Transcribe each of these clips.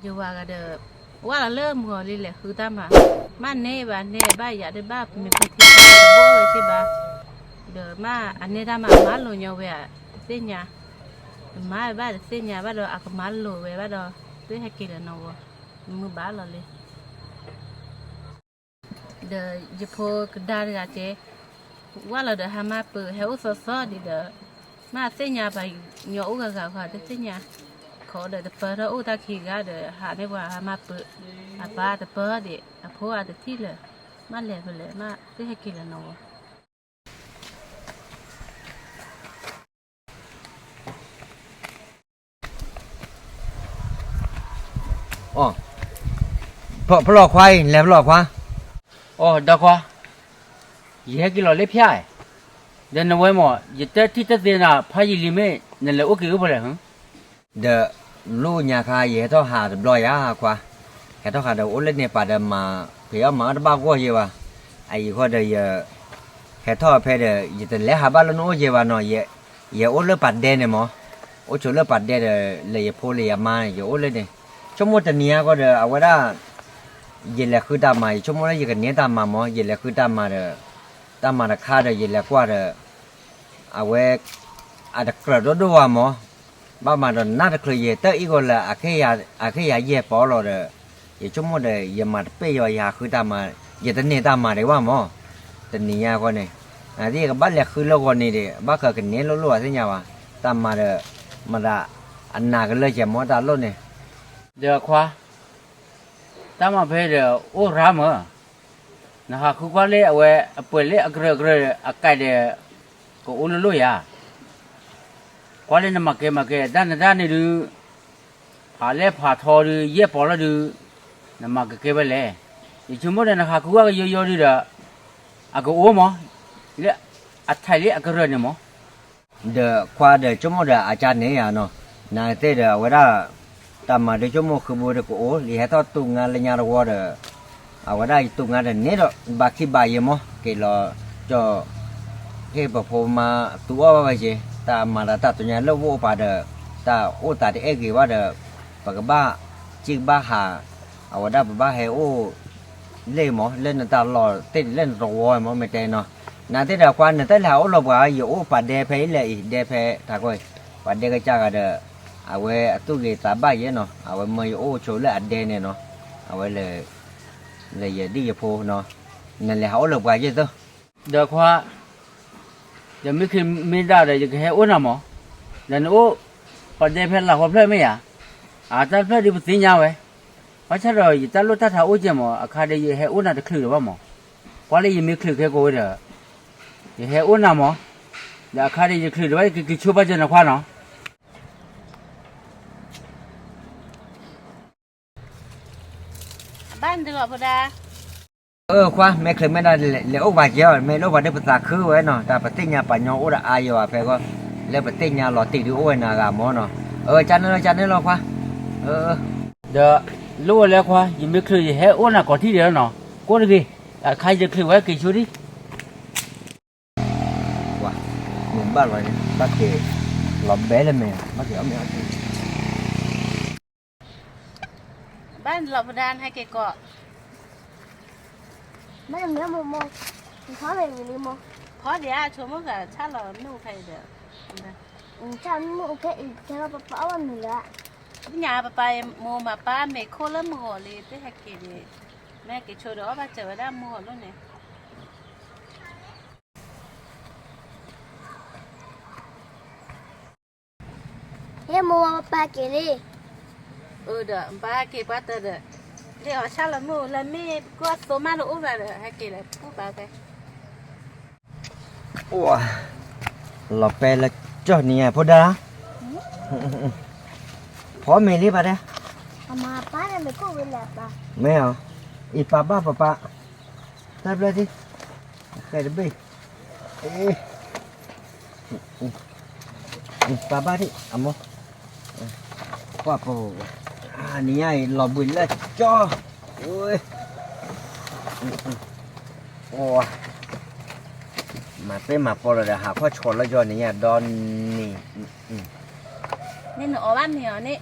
อยู่ว่าก็เด้อว่าเราเริ่มก่อนเลยแหละคือตามมามาเน่บ้านเน่บ้านอยากได้บ้านมีพิธีบ่ไว้ใช่ป่ะเด้อมาอันนี้ตามมาโลญเวะเส้นยามาบ้านเส้นยาบ้านเราอักมาโลเวบ้านเราเพื่อให้กินแล้วเนาะมือบ้านเราเลยเด้อจะพอกระดาษกาเจว่าเราเด้อหามาเปิดให้อุศสอดีเด้อมาเส้นยาไปเหนียวอุกกะค่ะเส้นยาขอเด้อเปิดเราอุตาขี้กาเด้อหาได้ว่าหามาเปิดอาป้าเปิดเด้อพออาที่เลยมาเลยไปเลยมาเพื่อให้กินแล้วเนาะอ๋อพอหลอกควายแล้วหลอกควาอ๋อดอกว่ายี่ห้อกิโลเล็บใหญ่เดินเอาไว้หมดยี่แต่ที่ตัดเดินอ่ะพายิลิเม่นั่นแหละโอเคก็พอแล้วฮะเดลูกยาคาเย่ต้องหาดลอยยาควาแค่ต้องหาเดโอเล่นเนี่ยป่าเดมาเพียมาดบ้าก็เยวะไอ้ข้อเดยแค่ท่อเพเดยี่แต่เลี้ยหาบ้านแล้วโน้เยวะเนาะเย่โอเล่ปัดเดนเนี่ยมั้งโอชูเล่ปัดเดนเลยพอเลยมาเย่โอเล่เนี่ยชั่วโมงแต่เนี้ยก็เดเอาไว้ได้เย็นแล้วคือตามมาชั่วโมงแล้วยังกันเนี้ยตามมามั้งเย็นแล้วคือตามมาเดตามมาเดค่าเดเย็นแล้วกว่าเดเอาไว้อาจจะกระโดดด้วยมั้งบ้ามาเดน่าจะเคยเยอะแต่อีกคนละอาเคยเย่ปอลเลยยี่ชั่วโมงเดยมาเปย์ยาคือตามมาเย็นแต่เนี้ยตามมาได้ว่ามั้งแต่เนี้ยก็เนี่ยอันนี้ก็บ้านเล็กคือโลกนี้เดบ้านเกิดกันเนี้ยล้วนๆใช่ไหมวะตามมาเดมาได้อันนากันเลยจะมั้งตาล้นเนี่ยเดี๋ยวคว้าตามมาเพเดี๋ยวโอ้รามอ่ะนะฮะคือว่าเล่เอาไว้เปิดเล่กระอากาศเดี๋ยวก็อุ่นลุยอ่ะกว่าเล่นมาเกะด้านนี่ดูผ่าเล่ผ่าทอดูเย็บปอแล้วดูน้ำมาเกะไปเลยยี่ชั่วโมงเดี๋ยวนะฮะคือว่าก็เยอะๆดูเด้ออากูโอ้มั้งเล่อัดไทยเล่กระเนี่ยมั้งเดควาเดชั่วโมงเดอาจารย์เนี่ยเนาะนาเตเดเวลาตามมาเดชั่วโมงคือบูเดกูโอลีให้ต่อตุงานเลยญาติวัวเดเอาไว้ได้ตุงานเดเนี่ยดบาคิบายมั้งเกลอจ่อเก็บพอมาตัวว่าไปเจตามมาตาตัวนี้เลิกวัวป่าเดตาโอตาที่เอกว่าเดปากบ้าจิกบ้าหาเอาไว้ได้บ้าเฮโอเล่มั้งเล่นตาหล่อเต้นเล่นรัวมั้งไม่ใจเนาะนาเตเดควันเต้นแล้วเราบอกอยู่ป่าเดเพย์เลยเดเพย์ถ้าก้อยป่าเดก็จ้ากันเดเอาไว้ตู้เกตาบ้าเยอะเนาะเอาไว้มาอยู่โอ้โชว์เลยอัดเดนเนี่ยเนาะเอาไว้เลยดีอยู่พอเนาะนั่นแหละเขาเลิกไปเยอะตัวเดี๋ยวคว้าจะไม่คือไม่ได้เลยจะแค่อ้วนอ่ะมั้งเดี๋ยวโอ้พอเดี๋ยวเพลเราพอเพลไม่อ่ะอาจจะเพลดีบุตรยาวไว้เพราะฉะนั้นเราจะลดท่าทางอุ้ยมั้งอาคาเดียให้อ้วนอ่ะจะคลื่นหรือเปล่ามั้งเพราะเลยยังไม่คลื่นแค่กูเด้อให้อ้วนอ่ะมั้งเดี๋ยวอาคาเดียจะคลื่นหรือว่าคือชูบ้านจะนักคว้าเนาะบ้านเดือดพอดาควาแม่เคยไม่ได้เลยโอ้บาเจ้าแม่โอ้บาได้ภาษาคือไว้เนาะแต่ปฏิญญาปัญญาโอ้ละอายว่ะเพื่อก็แล้วปฏิญญาหล่อติดดูโอ้ยนากามอเนาะจันนี่เราควาเดี๋ยวรู้แล้วคว้ายังไม่คลื่นให้อ้วนอ่ะก่อนที่เดียวเนาะกูนึกดิใครจะคลื่นไว้กี่ชุดดิว้าหนุ่มบ้านเราเนี่ยบ้านเก๋หล่อเบ๊เลยแม่บ้านเก๋เอาแม่บ้านเราพอดานให้เกเกาะไม่ต้องเนื้อโมเพราะอะไรอย่างนี้โมเพราะเดี๋ยวชมว่าชาเราหนูใครเด้อฉันโอเคอีกแค่เราเปล่าวันนี้ละพี่ยาไปโมมาป้าเมฆโคละโมเลยที่ให้กินแม่กินโชว์ดอกมาเจอได้โมแล้วเนี่ยเฮ้โมปาเกลี่เด้อป้าเก็บป้าเด้อเดี๋ยวชาละโมแล้วแม่ก็โซมาโลอุ้มเลยให้กินเลยผู้ป้าไปว้าหล่อเป๊ะแล้วจ้าเนี่ยพอดาพอเมลี่ปะเด้มาป้าเนี่ยไม่ก็เวลาป้าไม่เอาอีป้าป้าได้เลยดิใครจะไปป้าที่อาโมป้าปูอันนี้ไอ้หล่อบุญเลยจ้าโอ้ยโอ้มาเป็นมาพอเลยหาพ่อชนแล้วย้อนนี่ดอนนี่นี่หนูบ้านเหนียวนี่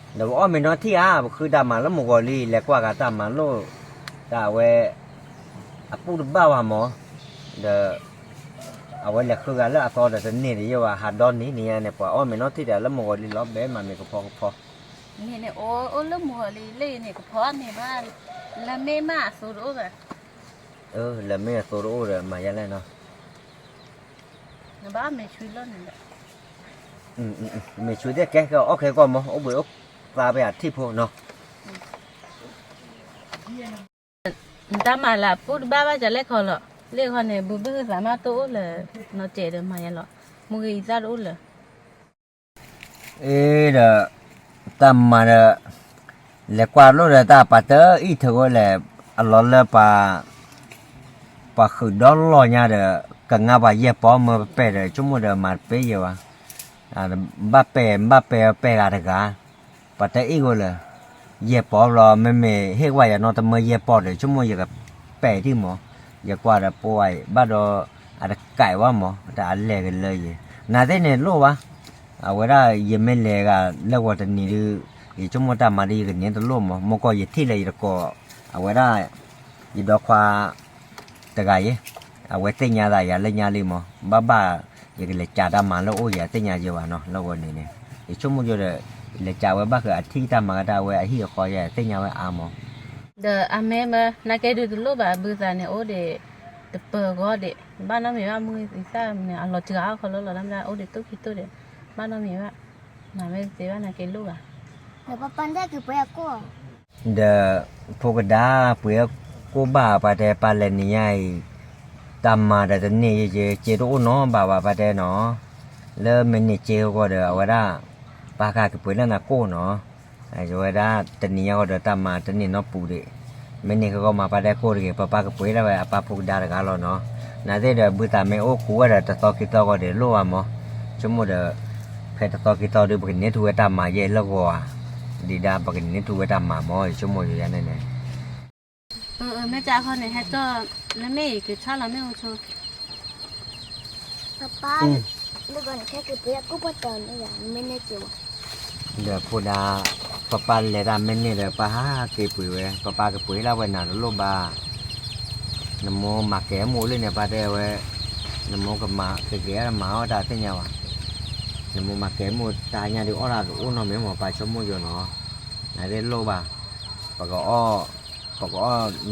อ เดี๋ยวอ้อมไม่นอนที่คือดามาแล้วมกอลีแล้วกว่าก็ตามมาโลดาเวอปูดบ้าว่าหมอเดี๋ยวเอาไว้แล้วคือกันแล้วตอนเดี๋ยวนี่เดี๋ยวว่าหาดอนนี้เนี่ยเนี่ยพออ้อมไม่นอนที่เดี๋ยวแล้วมกอลีล้อเบ้มาไม่ก็พอ นี่เนี่ยโอ้เริ่มหัวเลยเลยเนี่ยก็พอเนี่ยบ้านแล้วแม่มาสูดโอ้แบบ แล้วไม่ตัวรู้เลยมาอย่างไรเนาะ บ้านไม่ช่วยล้นเนี่ย ไม่ช่วยได้แกก็โอเคก็มั้งโอ้เบื่อปลาไปที่พวกเนาะ ตามมาละพูดบ้าจะเล็กเขาหรอเล็กเขาเนี่ยบุบสามารถโตเลยนอเจเดิมมาอย่างหรอมึงอีซาดูเลย เดี๋ยวตามมาเดี๋ยวแล้วกว่ารู้เดี๋ยวตาปัตเตอร์อีเถอะเลยอัลลอฮ์เลยปะคือดอลลาร์เนี่ยเดี๋ยวกันงาบะเย่ปอมาเปเดี๋ยวชั่วโมงเดี๋ยวมาเปย์วะบ้าเปอะไรกันปัตเตอร์อีก็เลยเย่ปอรอไม่เฮ้ยว่าอย่างนอแต่เมื่อเย่ปอเดี๋ยวชั่วโมงอย่างกับเปย์ที่หมออย่างกว่าเดี๋ยวป่วยบ้าดออะไรไก่ว่าหมอแต่อะไรกันเลยน่าจะเนี่ยรู้วะเอาไว้ได้ยังไม่เลยกันแล้วว่าจะนี่ดูอีชั่วโมงตามมาดีกันเนี่ยตลอดมั้งมันก็ยิ่งที่เลยแล้วก็เอาไว้ได้ยิ่งดอกควาแต่ไงเอาไว้เตี้ยอะไรอย่าเล่นยาลิมั้งบ้าอย่างเล็กจ่าดำมาแล้วโอ้ยเตี้ยเยอะวะเนาะแล้ววันนี้เนี่ยอีชั่วโมงเดียวเล็กจ่าไว้บ้าคืออาทิตย์ตามมาได้ไว้อาทิตย์คอยเตี้ยไว้อามั้งเดออาแม่มานักเก็ตดูตัวแบบบุษาเนี่ยโอ้เดตเปิดก็เดบ้านน้องมีว่ามืออีซ่าเนี่ยอัลลอฮ์จะเอาเขาแล้วเราทำได้โอ้เดตุ๊กตุ๊กเดบ้านน้องมีว่าน่าไม่เสียว่านักเก็ตลูกอ่ะ Dah pandai ke payah aku. เดี๋ยวพวกดาเพื่อกูบ้าไปแต่ปาเลนี่ไงตามมาแต่นี่เจรู้เนาะบ้าไปแต่เนาะแล้วมันนี่เจอก็เดี๋ยวเอาไว้ได้ปากกาคือเพื่อนน่ะกูเนาะไอ้ไว้ได้แต่นี่ก็เดี๋ยวตามมาแต่นี่เนาะปูดิมันนี่เขาก็มาไปได้กูดิป้าก็เพื่อนแล้วไอ้ป้าพวกดาร์กันแล้วเนาะน่าจะเดี๋ยวบุตรไม่โอ้กูว่าเดี๋ยวต่อคิดต่อก็เดี๋ยวรู้ว่ามั้งชั่วโมงเดี๋ยวเพื่อนต่อคิดต่อเดี๋ยวบุกนี่ถูกตามมาเยอะแล้วก็ดีดาบักนี่ถูกตามมามั้งชั่วโมงอยู่ยังไงเนี่ยแม่จ๋าเขาเนี่ยให้ก็แล้วแม่คือชอบแล้วแม่โอ้โช Papa, lu kan kayak ke payah aku patah ni ya, manage je. เดี๋ยวพูดาป้าป้าเลยทำไม่เนี่ยเดี๋ยวป้าหาเก็บปุ๋ยไว้ป้าป้าเก็บปุ๋ยแล้วไว้นานแล้วบ้าน้ำโมมาแก่หมูเลยเนี่ยป้าได้ไว้น้ำโมกับมาแก่ๆมาเอาได้ที่เนี่ยว่ะน้ำโมมาแก่หมูตายเนี่ยเดี๋ยวอ้อละอ้วนน้องแม่หมอไปชั่วโมงอยู่เนาะไหนได้โลบ้าป้าก็อ้อ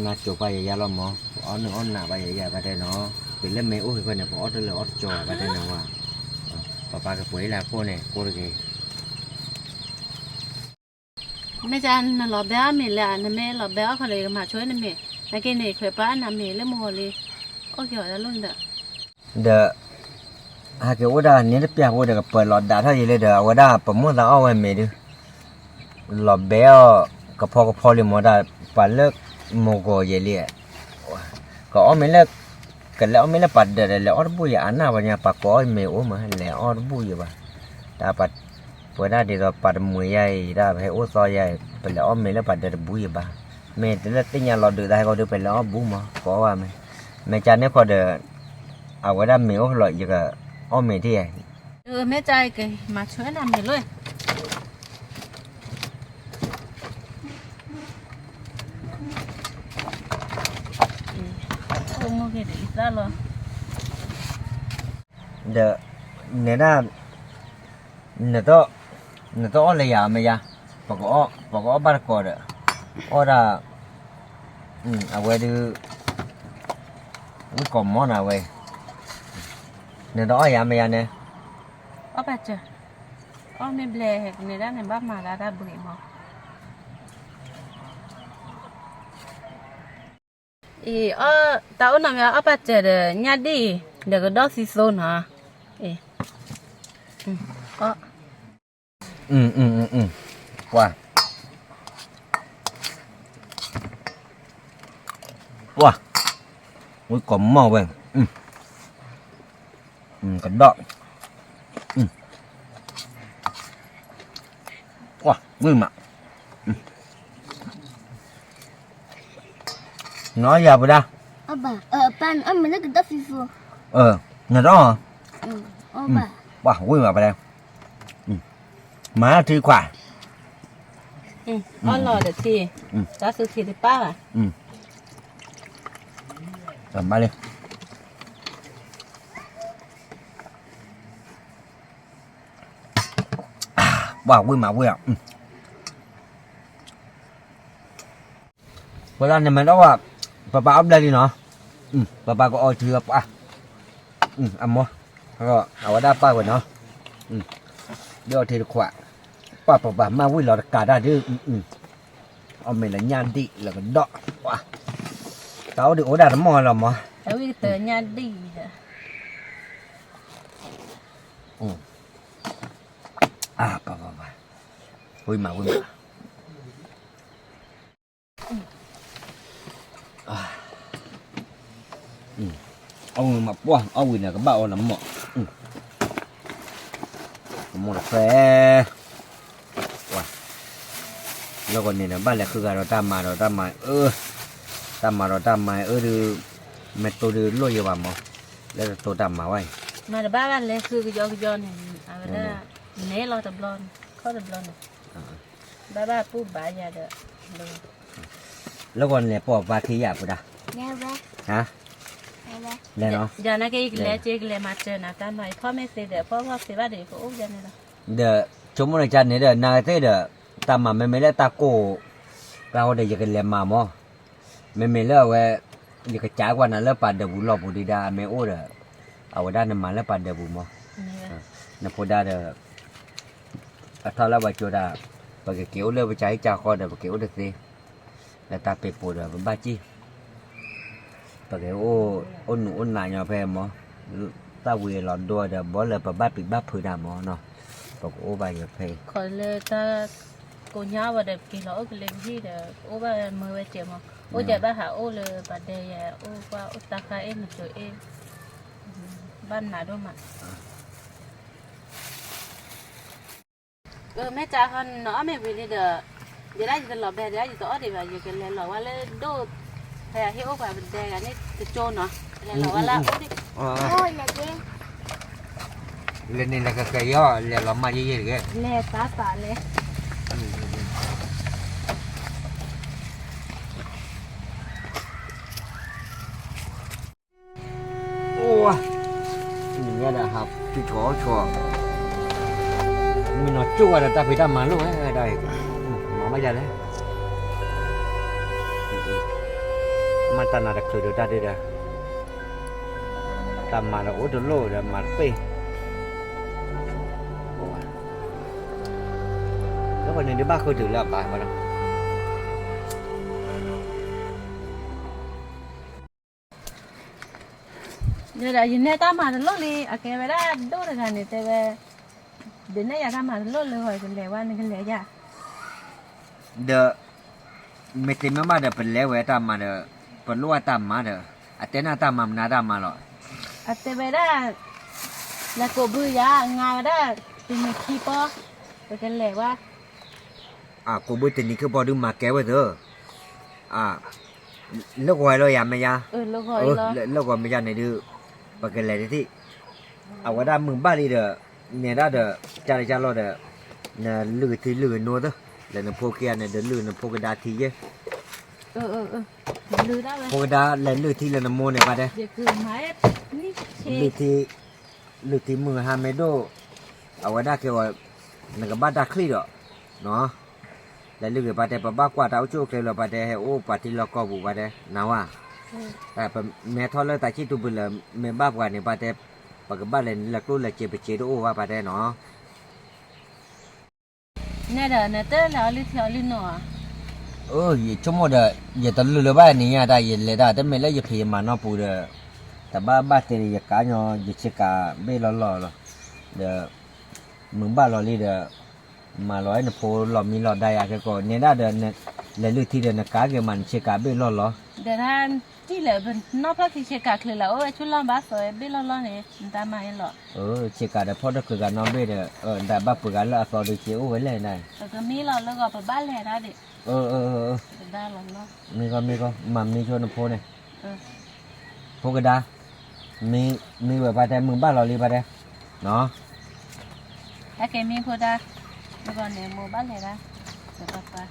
น่าจบไปยาล้อมหมออ้อหนึ่งอ้อหน้าไปยาไปได้เนาะเป็นเล่มเมย์อุ้ยคนเนี่ยป้าอ้อตัวเลยอ้อจ่อไปได้เนาะว่ะป้าป้าเก็บปุ๋ยแล้วโคเนี่ยโคเลย แม่จ๋าน่ะหล่อแบบมีแหละน่ะแม่หล่อแบบเขาเลยมาช่วยน่ะแม่นักเก็ตเนี่ยเคยป้าน่ะแม่แล้วโมเลยโอ้เกี่ยวแล้วลุ่นเด้อ เดี๋ยวหากว่าได้เนี่ยเปียกว่าเดี๋ยวเปิดหลอดดาถ้าอย่างเลยเดี๋ยวว่าได้ประมุ่งเราเอาไว้ไม่ดูหลอดเบลก็พอเลยหมดได้ปัดเลิกโมโกเยลี่ก็อ้อไม่เลิกก็แล้วไม่เลิกปัดเดี๋ยวแล้วอ้อบุยอันน่ะวันนี้ปัดก็ไม่โอ้มาแล้วอ้อบุยว่ะแต่ปัดเปิดได้เดี๋ยวปัดมือใหญ่ได้ให้โอ้ซอยใหญ่ไปแล้วอ้อไม่เลิกปัดเดี๋ยวบุยบ่าไม่แต่ละติ้งยาหลอดเดือดได้ก็เดี๋ยวไปแล้วอ้อบุ้มาก็ว่าไม่จานเนี่ยก็เดี๋ยวเอาไว้ได้ไม่โอ้หลอดอยู่ก็อ้อไม่ที่ไง แม่จ๋าแกมาช่วยน่ะแม่เลยโอ้โมเกดอีซ่าเหรอ เดี๋ยวเนี่ยต้องอะไรอย่างไม่ยาปกติบาร์โค้ดอ้อละเอาไว้ดูวิคอมมอนเอาไว้เนี่ยต้องอะไรไม่ยาเนี่ย อ้อปัจจ้ะอ้อไม่เบลเหกในด้านในบ้านมาแล้วได้บุญมั้งอ้อตาอุ้นน้ำยาอ้อปัจจ้ะเด้อญาติเดี๋ยวก็ดอกสีส้มนะอ้อว่าวิคอมมอนเว้ยกระดอกว่าวิ่งมาnói giờ bữa đó Abah, pan, mana ke dah FIFA. nhà đó Abah. wow vui mà đây má thi quả อ๋อหล่อเด็ดทีจ้าสุทีดิป้าอ่ะ มาเลยว่าวิ่งมาวิ่งเวลาเนี่ยมันต้องว่าป้าอัพได้ดีเนาะป้าก็เอาเชือกป่ะอันมั้งก็เอาได้ป้าก่อนเนาะเดี๋ยวเทขวาป้ามาวิ่งเรากาได้ดื้อเอาเมล่ยานดิแล้วก็ดอกว่ะเต้าดิโอได้ทั้งหมดหรอมั้ง แล้ววิเตอร์ญาดีจ้ะ ป้าวิ่งมาเอามาป้อนเอาวิ่งเนี่ยก็บ้าเอาหน้ำหมดหมดแฟว่ะแล้วก็เนี่ยนะบ้านแหละคือการเราตามมาดูตามมาดูเมตตัวดูลุยอยู่บ้างมั้งแล้วตัวตามมาไว้ มาแต่บ้านเลยคือยอนเนี่ยเอาไปได้เน่เราตะบลอนเขาตะบลอนบ้าปุ๊บบายาเด้อ แล้วก็เนี่ยปอบปลาขี้ยาปุ๊ดะ Nè bé. ฮะ Nè bé. แล้วเนาะ ยานะแกอีกแล้วเจ๊กเลยมาเจอนะตามไปพ่อแม่เสียเดี๋ยวพ่อเสียว่าเดี๋ยวก็อุ้มยาเนี่ยละ เดี๋ยวชมมันจันเนี่ยเดี๋ยวนายเต้เดี๋ยวตามมาไม่เล่ตาโก้เราเดี๋ยวจะกันเลี้ยมามั้งไม่เล่เว้ยอยากจ้ากว่านั้นแล้วปาเดบุหลอกบุดีดาไม่โอ้เด้อเอาด้านนั้นมาแล้วปาเดบุมั้งนับพอได้เด้อถ้าเราไปจูดาปากเกี่ยวเลยไปใช้จ่าคอเด้อปากเกี่ยวเด้อสิแล้วตาเปิดปวดเด้อเป็นบ้าจี้ปากเกี่ยวโอ้หนูนายเนาะเพื่อนมั้งตาเวลอนดัวเด้อบ่เลยปะบ้าปิดบ้าผืนดามั้งเนาะปากโอ้ใบเยอะเพื่อน ขอเลยตากูย่าว่าเด็กกินแล้วก็เลยที่เด้อโอ้บ้ามือไว้เจ็บมั้งโอ้เจ็บบ้าหาโอ้เลยปะเดียโอ้ว่าโอ้ตาคาเอ็นตัวเองบ้านหนาด้วยมั้งแม่จ๋าเขาเนาะแม่ไปเลยเด้อเดี๋ยวได้จะหลอกแบบเดี๋ยวจะต่อเดี๋ยวอยู่กันเลยหลอกว่าเลยดูแพ้ที่โอ้แบบเด็กอันนี้จะโจนเนาะเลยหลอกว่าละโอ้ดิ Ôi là gì? lên này là cái gió là lắm mà gì kìa เล่ตาตาเลย ô nghe là học chú chó mình nói chua là ta phải đâm mà luôn ấy đây mà bây giờ đấy mà ta nào đặc thù được ta đi ra đâm mà là ố đồ lô là mà pê nó còn nên ba khơi thử là bài mà đâu giờ đã nhìn ta mà lót đi à cái đó đâu được này thì đến đây ta mà lótเลยhồi cái lẻ qua cái lẻ ra the metin mama da pelle we ta ma da perlu ta ma da atena ta ma na da ma lo à thế vậy đó là cổ bự ya ngày đó thì mình khi po cái lẻ qua ko bu tin ni ke bo du ma ke we do lo go lo ya me ya lúc hồi lo lo go me ya ne du ba ke le ti wa da mung ba li da ne da da cha lo da na lư ti lư no da le na po ke ne da lư na po ke da ti ye lư đó vậy po ke da le lư ti le na mo ne ba de giờ cứ máy ní lư ti mung ha me do wa da ke wa na ga ba da kli do no le lư ke ba de ba kwa da chu ke lo ba de he o pa ti lo ko bu ba de na waแต่แม่ทอดเลยแต่ที่ตัวบุญเลยแม่บ้ากว่าเนี่ยป้าแต่ปากบ้านเลยหลักรู้เลยเจ็บไปเจ็บโอ้ว่าป้าแต่เนาะ nè đó nè tới là đi theo đi nọ ชั่วโมงเดียวอย่าตะลุยเลยบ้านนี้ได้ยินเลยได้แต่ไม่เลยอย่าเพียมาเนาะปูเด้อแต่บ้านเตยอย่ากาเนาะอย่าเช็คกาเบ้ล้อเด้อมึงบ้านล้อลีเด้อมาร้อยนะปูล้อมีล้อได้อะแค่ก็เนี่ยได้เด้อเนี่ยเลยลุยที่เด้อนะกาเกมันเช็คกาเบ้ล้อ để ra chỉ là bên nó phát thì sẽ cả khơi là ôi chú lo bác rồi biết lo này người ta mà lo เช็คกาเด้อพอได้คือกันน้องเบ้เด้อแต่บ้านปูกันแล้วพอได้เชี่ยวไว้เลยนะ rồi cái mí loแล้วก็ไปบ้านแหล่ได้ดิ ได้หรอเนาะ มีก็มัมมีชวนโพเนี่ยโพกระดามีแบบไปแต่มึงบ้านเราลีไปแต่เนาะ ถ้าแกมีพูดได้แล้วก็เนี่ยโมบ้านแหล่ได้ แต่ปะปะ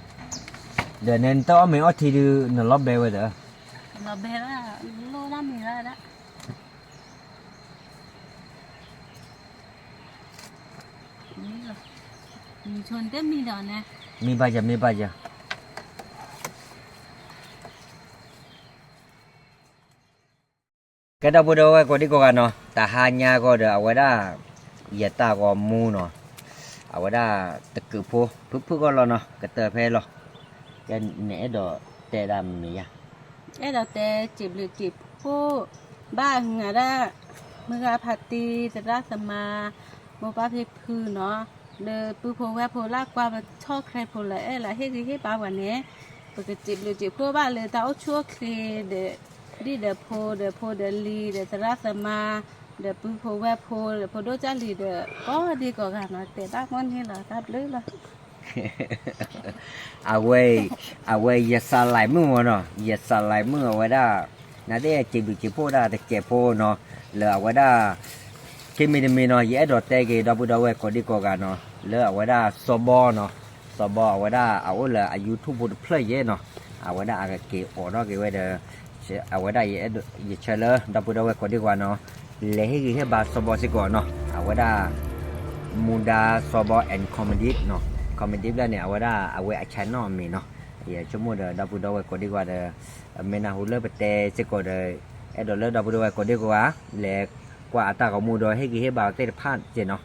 เดี๋ยวนั้นต้องไม่เอาทีดูนล็อบเบลเด้อ เราเบล่าโลน่ามีละละนี่เหรอมีชนเต็มมีดอกนะ มีบาจาcái đó bữa đâu có đi có cái nó ta hai nhà có được ở đó giờ ta có mua nó ở đó tự cứ phô phức có lo nó cái tờ phê lo cái nẻ đồ tê đam này ya เอ๊ะเราแต่จีบหรือจีบผู้บ้าหงาได้เมื่อพัตตีจะรักสมาโมป้าเพพือเนาะเลยปูโพแวโพลากกว่ามาชอบใครโพละเอ๊ะละเฮ้ยเฮ้ยป้าวันนี้ปกติหรือจีบผู้บ้าเลยแต่เอาชั่วคลีเดดีเดโพเดลีเดจะรักสมาเดปูโพแวโพเดโพโดจาลีเดก็ดีกว่ากันเนาะแต่ตั้งมันนี่ละตัดเลยละ à quay giờ xa lại mưa nó giờ xa lại mưa ở đó nãy đây chỉ bị chỉ phô đó thì chỉ phô nó lỡ ở đó khi mình nó dễ đọt tay cái đó bữa đó có đi có cả nó lỡ ở đó so bo ở đó ở là ở YouTube bữa play dễ nó ở đó cái ở đó cái vậy đó ở đó dễ chơi lỡ đó bữa đó có đi qua nó lấy cái bà so bo sẽ có nó ở đó Muda Sobo and Comedy no comedy lah ni awak awak channel mi no ya cuma dah pun dah ko di gua dah mena hula bete se ko dah dollar dah pun dah ko di gua le gua ata ko mu do he gi he ba te phat je no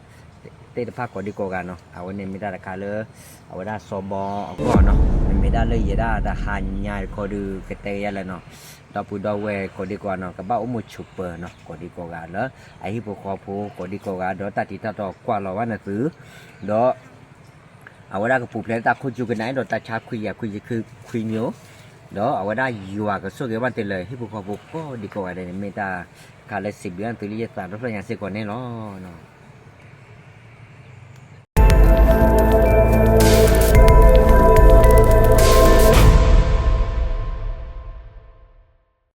te phat ko di ko ga no awak ni mi da ka le awak dah Sobo ko no mi da le ya da hanya ko du kete ya la no dah pun dah ko di gua no ka ba umu super no ko di ko ga le ai po ko di ko ga do ta ti ta to kwa lo wa na tu do ở đây cái phụ nữ ta khôi chịu cái này rồi ta chả khuyaคือคุยเนาะเนาะเอาได้อยู่อ่ะก็สู้กับวันเตเลยให้พวกเขาพวกก็ดีกว่าเดี๋ยวไม่ตาการเลย10 เดือนตัวนี้จะตามรถไฟอย่างเสียก่อนแน่เนาะ